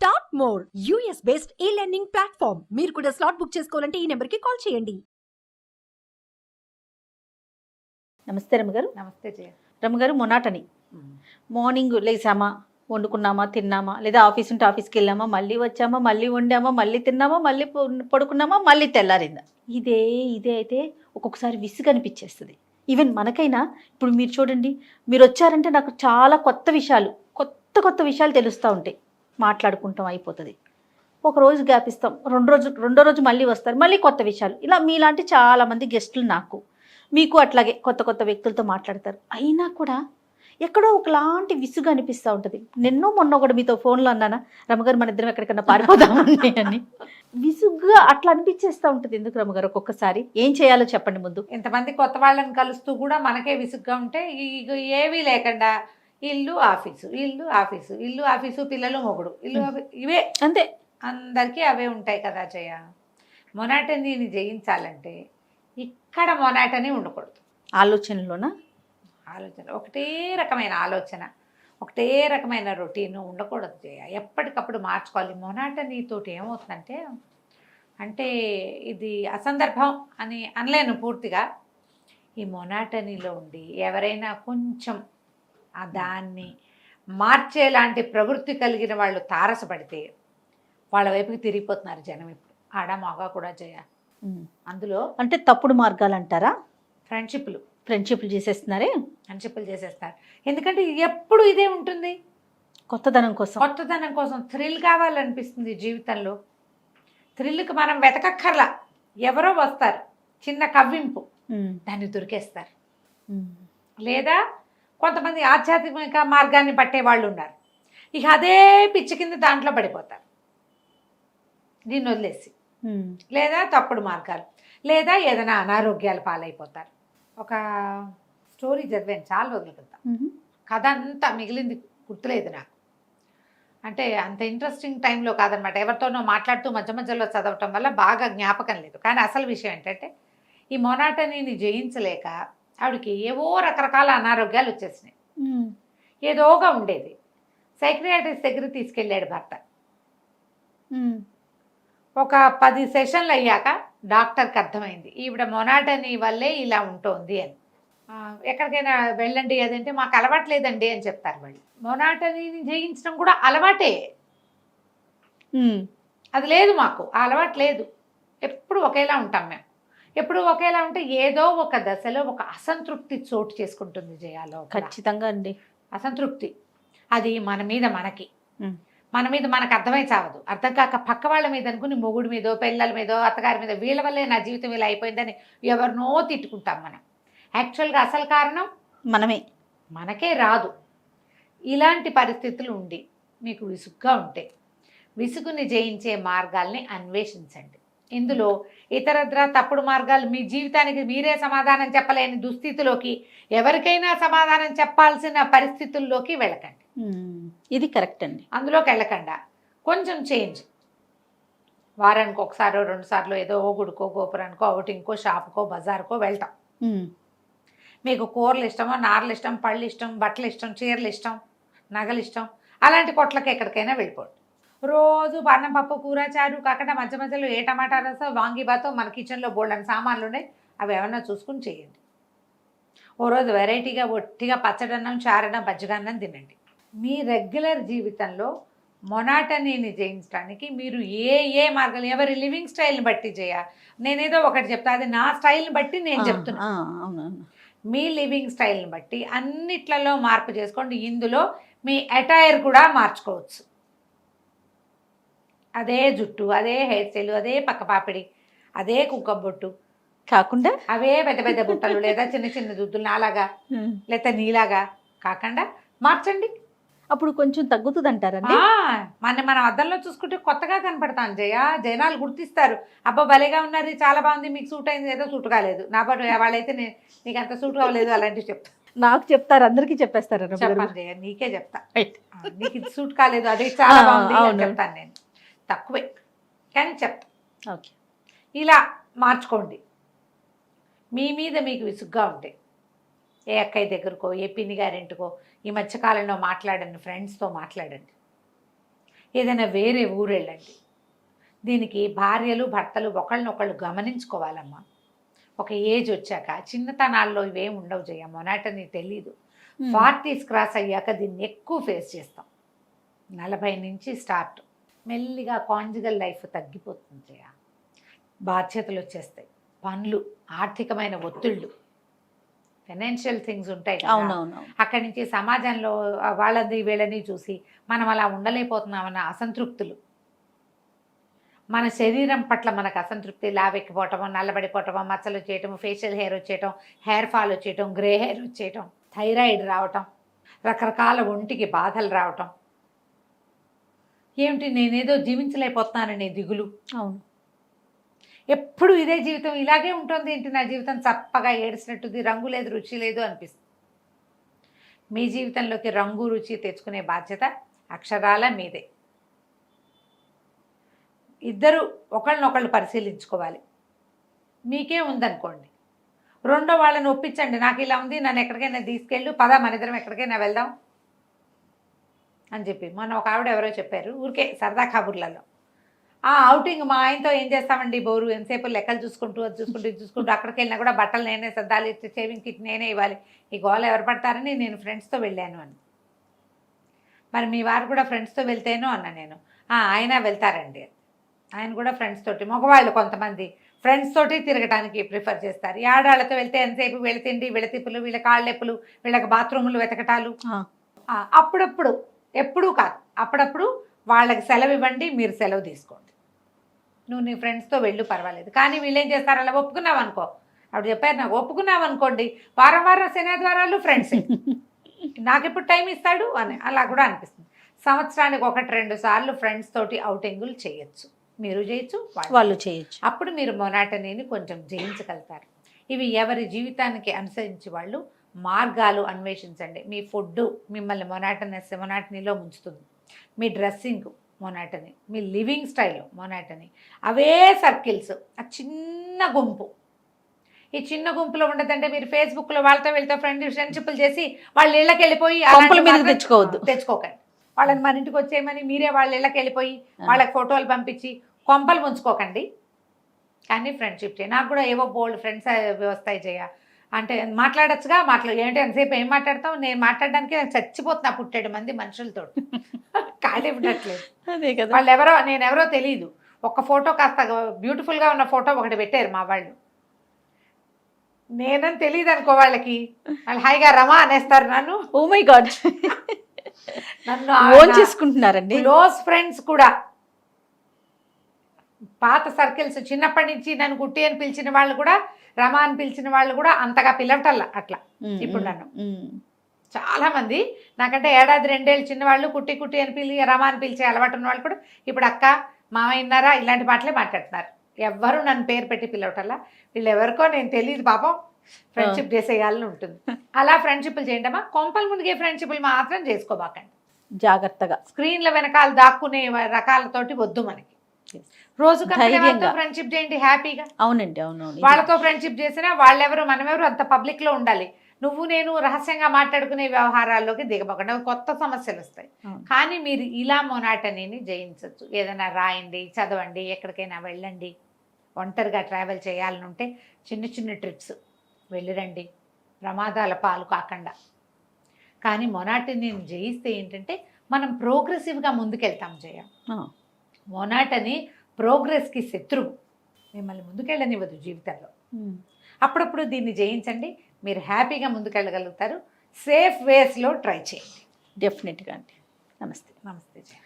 Start more US based ఈ learning platform. మీరు కూడా స్లాట్ బుక్ చేసుకోవాలంటే ఈ నెంబర్కి కాల్ చేయండి. నమస్తే రమ్మగారు. నమస్తే జయ. రమ్మగారు, మొనాటని మార్నింగ్ లేసామా, వండుకున్నామా, తిన్నామా, లేదా ఆఫీస్ ఉంటే ఆఫీస్కి వెళ్ళామా, మళ్ళీ వచ్చామా, మళ్ళీ వండామా, మళ్ళీ తిన్నామా, మళ్ళీ పడుకున్నామా, మళ్ళీ తెల్లారిందా, ఇదే అయితే ఒక్కొక్కసారి విసుగు అనిపించేస్తుంది. ఈవెన్ మనకైనా ఇప్పుడు మీరు చూడండి, మీరు వచ్చారంటే నాకు చాలా కొత్త విషయాలు తెలుస్తూ ఉంటాయి. మాట్లాడుకుంటాం, అయిపోతుంది. ఒక రోజు గ్యాప్ ఇస్తాం, రెండో రోజు మళ్ళీ వస్తారు, మళ్ళీ కొత్త విషయాలు. ఇలా మీలాంటి చాలామంది గెస్టులు నాకు, మీకు అట్లాగే కొత్త వ్యక్తులతో మాట్లాడతారు. అయినా కూడా ఎక్కడో ఒకలాంటి విసుగు అనిపిస్తూ ఉంటుంది. మొన్న కూడా మీతో ఫోన్లో అన్నానా, రమ్మగారు మన ఇద్దరం ఎక్కడికన్నా పారిపోదామని అని. విసుగ్గా అట్లా అనిపించేస్తూ ఉంటుంది. ఎందుకు రమ్మగారు? ఒక్కొక్కసారి ఏం చేయాలో చెప్పండి ముందు. ఇంతమంది కొత్త వాళ్ళని కలుస్తూ కూడా మనకే విసుగ్గా ఉంటే ఏవీ లేకుండా ఇల్లు ఆఫీసు, ఇల్లు ఆఫీసు, ఇల్లు ఆఫీసు, పిల్లలు మొగుడు, ఇల్లు ఇవే అంతే. అందరికీ అవే ఉంటాయి కదా జయ. మొనాటనీని జయించాలంటే ఇక్కడ మొనాటనీ ఉండకూడదు. ఆలోచన ఒకటే రకమైన ఆలోచన, ఒకటే రకమైన రొటీన్ ఉండకూడదు జయ. ఎప్పటికప్పుడు మార్చుకోవాలి. మొనాటనీతోటి ఏమవుతుందంటే, అంటే ఇది అసందర్భం అని అనలేను పూర్తిగా. ఈ మొనాటనీలో ఉండి ఎవరైనా కొంచెం దాన్ని మార్చేలాంటి ప్రవృత్తి కలిగిన వాళ్ళు తారసపడితే వాళ్ళ వైపుకి తిరిగిపోతున్నారు జనం. ఇప్పుడు ఆడ మగ కూడా జయ. అందులో అంటే తప్పుడు మార్గాలు అంటారా? ఫ్రెండ్షిప్లు చేసేస్తున్నారు. ఎందుకంటే ఎప్పుడు ఇదే ఉంటుంది, కొత్తదనం కోసం థ్రిల్ కావాలనిపిస్తుంది జీవితంలో. థ్రిల్కి మనం వెతకక్కర్లా, ఎవరో వస్తారు, చిన్న కవ్వింపు, దాన్ని దొరికేస్తారు. లేదా కొంతమంది ఆధ్యాత్మిక మార్గాన్ని పట్టే వాళ్ళు ఉన్నారు, ఇక అదే పిచ్చి కింద దాంట్లో పడిపోతారు దీన్ని వదిలేసి. లేదా తప్పుడు మార్గాలు, లేదా ఏదైనా అనారోగ్యాల పాలైపోతారు. ఒక స్టోరీ చదివాను చాలా రోజుల క్రితం. కథ అంతా మిగిలింది గుర్తులేదు నాకు. అంటే అంత ఇంట్రెస్టింగ్ టైంలో కాదనమాట, ఎవరితోనో మాట్లాడుతూ మధ్యలో చదవటం వల్ల బాగా జ్ఞాపకం లేదు. కానీ అసలు విషయం ఏంటంటే, ఈ మొనాటనీని జయించలేక ఆవిడకి ఏవో రకరకాల అనారోగ్యాలు వచ్చేసినాయి. ఏదోగా ఉండేది. సైక్రియాట్రిస్ట్ దగ్గరికి తీసుకెళ్ళాడు భర్త. ఒక 10 సెషన్లు అయ్యాక డాక్టర్కి అర్థమైంది ఈవిడ మొనాటనీ వల్లే ఇలా ఉంటుంది అని. ఎక్కడికైనా వెళ్ళండి అదంటే మాకు అలవాట్లేదండి అని చెప్తారు వాళ్ళు. మొనాటనీని జయించడం కూడా అలవాటే, అది లేదు మాకు, ఆ అలవాటు లేదు. ఎప్పుడు ఒకేలా ఉంటాం మేము. ఎప్పుడు ఒకేలా ఉంటే ఏదో ఒక దశలో ఒక అసంతృప్తి చోటు చేసుకుంటుంది జయాలో. ఖచ్చితంగా అండి. అసంతృప్తి అది మన మీద మనకు అర్థమై చావదు. అర్థం కాక పక్క వాళ్ళ మీద అనుకుని మొగుడి మీదో, పిల్లల మీదో, అత్తగారి మీద, వీళ్ళ వల్లే నా జీవితం ఇలా అయిపోయిందని ఎవరినో తిట్టుకుంటాం మనం. యాక్చువల్గా అసలు కారణం మనకే రాదు. ఇలాంటి పరిస్థితులు ఉండి మీకు విసుగ్గా ఉంటే విసుగుని జయించే మార్గాల్ని అన్వేషించండి. ఇందులో ఇతరత్రా తప్పుడు మార్గాలు, మీ జీవితానికి మీరే సమాధానం చెప్పలేని దుస్థితిలోకి, ఎవరికైనా సమాధానం చెప్పాల్సిన పరిస్థితుల్లోకి వెళ్ళకండి. ఇది కరెక్ట్ అండి. అందులోకి వెళ్ళకుండా కొంచెం చేంజ్, వారానికి ఒకసారో 2 సార్లు ఏదో గుడికో, గోపురానికో, అవుటింగ్కో, షాపుకో, బజార్కో వెళ్తాం. మీకు కూరలు ఇష్టమో, నారలు ఇష్టం, పళ్ళు ఇష్టం, బట్టలు ఇష్టం, చీరలు ఇష్టం, నగలు ఇష్టం, అలాంటి కొట్లకి ఎక్కడికైనా వెళ్ళిపోండి. రోజు అన్నం, పప్పు, కూర, చారు కాకుండా మధ్యలో ఏ టమాటా రసం, వాంగిబాతో మన కిచెన్లో బోల్డని సామాన్లు ఉన్నాయి, అవి ఏమన్నా చూసుకుని చేయండి. ఓ రోజు వెరైటీగా ఒట్టిగా పచ్చడన్నం, చారన్నం, బజ్జిగన్నం తినండి. మీ రెగ్యులర్ జీవితంలో మొనాటనీని జయించడానికి మీరు ఏ మార్గాలు, ఎవరి లివింగ్ స్టైల్ని బట్టి నేనేదో ఒకటి చెప్తా, అది నా స్టైల్ని బట్టి నేను చెప్తున్నా. మీ లివింగ్ స్టైల్ని బట్టి అన్నిట్లలో మార్పు చేసుకోండి. ఇందులో మీ అటైర్ కూడా మార్చుకోవచ్చు. అదే జుట్టు, అదే హెయిర్ స్టైల్, అదే పక్కపాపిడి, అదే కుంకుమ బొట్టు కాకుండా అవే పెద్ద బుట్టలు, లేదా చిన్న దుద్దులు నాలాగా, లేదా నీలాగా కాకుండా మార్చండి. అప్పుడు కొంచెం తగ్గుతుంది అంటారండి. మనం అద్దంలో చూసుకుంటే కొత్తగా కనపడతాను జనాలు గుర్తిస్తారు. అబ్బా భలేగా ఉన్నారు, చాలా బాగుంది, మీకు సూట్ అయింది, ఏదో సూట్ కాలేదు. నా పాటు వాళ్ళైతే నీకు అంత సూట్ కావలేదు అలాంటివి చెప్తా. నాకు చెప్తారు, అందరికీ చెప్పేస్తారు. చెప్పండి జయ, నీకే చెప్తా. నీకు ఇది సూట్ కాలేదు, అదే చాలా బాగుంది చెప్తాను నేను. తక్కువే కానీ చెప్తా. ఓకే, ఇలా మార్చుకోండి. మీ మీద మీకు విసుగ్గా ఉంటే ఏ అక్కయ్య దగ్గరకో, ఏ పిన్ని గారింటికో, ఈ మధ్యకాలంలో మాట్లాడండి, ఫ్రెండ్స్తో మాట్లాడండి. ఏదైనా వేరే ఊరు వెళ్ళండి. దీనికి భార్యలు భర్తలు ఒకళ్ళనొకళ్ళు గమనించుకోవాలమ్మా. ఒక ఏజ్ వచ్చాక చిన్నతనాల్లో ఇవేం ఉండవు జయ, మొనాటని తెలీదు. 40s క్రాస్ అయ్యాక దీన్ని ఎక్కువ ఫేస్ చేస్తాం. 40 నుంచి స్టార్ట్. మెల్లిగా కాంజుగల్ లైఫ్ తగ్గిపోతుంది జయ. బాధ్యతలు వచ్చేస్తాయి, పనులు, ఆర్థికమైన ఒత్తిళ్ళు, ఫైనాన్షియల్ థింగ్స్ ఉంటాయి కదా. అవునవును. అక్కడి నుంచి సమాజంలో వాళ్ళది వీళ్ళని చూసి మనం అలా ఉండలేకపోతున్నామన్న అసంతృప్తులు, మన శరీరం పట్ల మనకు అసంతృప్తి, లావెక్కిపోవటము, నల్లబడిపోవటము, మచ్చలు వచ్చేయటం, ఫేషియల్ హెయిర్ వచ్చేయటం, హెయిర్ ఫాల్ వచ్చేయటం, గ్రే హెయిర్ వచ్చేయటం, థైరాయిడ్ రావటం, రకరకాల ఒంటికి బాధలు రావటం, ఏమిటి నేనేదో జీవించలేకపోతున్నాననే దిగులు. అవును. ఎప్పుడు ఇదే జీవితం, ఇలాగే ఉంటుంది ఏంటి నా జీవితం, చప్పగా ఏడ్చినట్టుది, రంగు లేదు రుచి లేదు అనిపిస్తుంది. మీ జీవితంలోకి రంగు రుచి తెచ్చుకునే బాధ్యత అక్షరాల మీదే. ఇద్దరు ఒకళ్ళనొకళ్ళు పరిశీలించుకోవాలి. మీకే ఉందనుకోండి, రెండో వాళ్ళని ఒప్పించండి, నాకు ఇలా ఉంది, నన్ను ఎక్కడికైనా తీసుకెళ్ళు, పద మన ఇద్దరం ఎక్కడికైనా వెళ్దాం అని చెప్పి. మొన్న ఒక ఆవిడ ఎవరో చెప్పారు ఊరికే సరదా కబుర్లలో, ఆ అవుటింగ్ మా ఆయనతో ఏం చేస్తామండి బోరు, ఎంతసేపు లెక్కలు చూసుకుంటూ అది చూసుకుంటూ ఇది చూసుకుంటూ, అక్కడికి వెళ్ళినా కూడా బట్టలు నేనే సర్దాలి, ఇచ్చి షేవింగ్ కిట్ నేనే ఇవ్వాలి, ఈ గోల ఎవరు పడతారని నేను ఫ్రెండ్స్తో వెళ్ళాను అని. మరి మీ వారు కూడా ఫ్రెండ్స్తో వెళ్తేనో అన్న నేను. ఆయన వెళ్తారండి, ఆయన కూడా ఫ్రెండ్స్ తోటి, మగవాళ్ళు కొంతమంది ఫ్రెండ్స్ తోటి తిరగడానికి ప్రిఫర్ చేస్తారు. ఈ ఆడాళ్ళతో వెళ్తే ఎంతసేపు వీళ్ళ తిండి, వీళ్ళ తిప్పులు, వీళ్ళ కాళ్ళెప్పులు, వీళ్ళకి బాత్రూములు వెతకటాలు. అప్పుడప్పుడు, ఎప్పుడూ కాదు, అప్పుడప్పుడు వాళ్ళకి సెలవు ఇవ్వండి, మీరు సెలవు తీసుకోండి. నువ్వు నీ ఫ్రెండ్స్తో వెళ్ళు పర్వాలేదు, కానీ వీళ్ళు ఏం చేస్తారు, అలా ఒప్పుకున్నావు అనుకో, అప్పుడు చెప్పారు నాకు, ఒప్పుకున్నావు అనుకోండి వారం వారం శనివారాలు ఫ్రెండ్స్, నాకు ఎప్పుడు టైం ఇస్తాడు అని అలా కూడా అనిపిస్తుంది. సంవత్సరానికి 1-2 సార్లు ఫ్రెండ్స్ తోటి అవుటింగులు చేయొచ్చు, మీరు చేయొచ్చు, వాళ్ళు చేయొచ్చు. అప్పుడు మీరు మొనాటనీని కొంచెం జయించగలుగుతారు. ఇవి ఎవరి జీవితానికి అనుసరించి వాళ్ళు మార్గాలు అన్వేషించండి. మీ ఫుడ్ మిమ్మల్ని మొనాటనీలో ముంచుతుంది, మీ డ్రెస్సింగ్ మొనాటనీ, మీ లివింగ్ స్టైల్ మొనాటనీ, అవే సర్కిల్స్, ఆ చిన్న గుంపు. ఈ చిన్న గుంపులో ఉండదంటే మీరు ఫేస్బుక్లో వాళ్ళతో వీళ్ళతో ఫ్రెండ్షిప్లు చేసి వాళ్ళ ఇళ్ళకి వెళ్ళిపోయి తెచ్చుకోకండి. వాళ్ళని మన ఇంటికి వచ్చేయమని మీరే వాళ్ళ ఇళ్ళకి వెళ్ళిపోయి వాళ్ళకి ఫోటోలు పంపించి కొంపలు ముంచుకోకండి. కానీ ఫ్రెండ్షిప్ చేయ. నాకు కూడా ఏవో బోల్డ్ ఫ్రెండ్స్ వస్తాయి చేయ అంటే మాట్లాడచ్చుగా, ఏంటి ఎంతసేపు ఏం మాట్లాడతాం, నేను మాట్లాడడానికి నాకు చచ్చిపోతున్నా 7 మంది మనుషులతో ఖాళీ ఉండట్లేదు. అదే కదా, వాళ్ళు ఎవరో నేనెవరో తెలియదు, ఒక ఫోటో కాస్త బ్యూటిఫుల్గా ఉన్న ఫోటో ఒకటి పెట్టారు మా వాళ్ళు, నేనని తెలియదు అనుకో వాళ్ళకి, వాళ్ళు హాయిగా రమా అనేస్తారు నన్ను. ఓ మై గాడ్, నన్ను ఓన్ చేసుకుంటున్నారండి. క్లోజ్ ఫ్రెండ్స్ కూడా, పాత సర్కిల్స్, చిన్నప్పటి నుంచి నన్ను కుట్టి అని పిలిచిన వాళ్ళు కూడా, రమా అని పిలిచిన వాళ్ళు కూడా అంతగా పిలవటల్లా అట్లా. ఇప్పుడు నన్ను చాలామంది నాకంటే 1-2 ఏళ్ళు చిన్నవాళ్ళు కుట్టి అని రమా అని పిలిచే అలవాటు ఉన్న వాళ్ళు కూడా ఇప్పుడు అక్క, మామయ్య ఉన్నారా, ఇలాంటి మాటలే మాట్లాడుతున్నారు. ఎవ్వరూ నన్ను పేరు పెట్టి పిలవటల్లా. వీళ్ళు ఎవరికో నేను తెలియదు పాపం, ఫ్రెండ్షిప్ చేసేయాలని ఉంటుంది. అలా ఫ్రెండ్షిప్లు చేయండమ్మా. కొంపల ముందుకే ఫ్రెండ్షిప్లు మాత్రం చేసుకోబాకండి, జాగ్రత్తగా. స్క్రీన్ల వెనకాల దాక్కునే రకాలతోటి వద్దు మనకి. రోజు ఫ్రెండ్షిప్ చేయండి హ్యాపీగా. అవునండి, అవునవును. వాళ్ళతో ఫ్రెండ్షిప్ చేసినా వాళ్ళెవరు మనమెవరు అంత పబ్లిక్ లో ఉండాలి. నువ్వు నేను రహస్యంగా మాట్లాడుకునే వ్యవహారాల్లోకి దిగబోకండి, కొత్త సమస్యలు వస్తాయి. కానీ మీరు ఇలా మొనాటనీని జయించవచ్చు. ఏదైనా రాయండి, చదవండి, ఎక్కడికైనా వెళ్ళండి, ఒంటరిగా ట్రావెల్ చేయాలని ఉంటే చిన్న ట్రిప్స్ వెళ్ళిరండి, ప్రమాదాల పాలు కాకుండా. కానీ మొనాటనీని జయిస్తే ఏంటంటే మనం ప్రోగ్రెసివ్గా ముందుకెళ్తాం జయ. మొనాటనీ ప్రోగ్రెస్కి శత్రువు, మిమ్మల్ని ముందుకెళ్ళనివ్వదు జీవితంలో. అప్పుడప్పుడు దీన్ని జయించండి, మీరు హ్యాపీగా ముందుకెళ్ళగలుగుతారు. సేఫ్ వేస్లో ట్రై చేయండి. డెఫినెట్గా అండి. నమస్తే. నమస్తే జయ.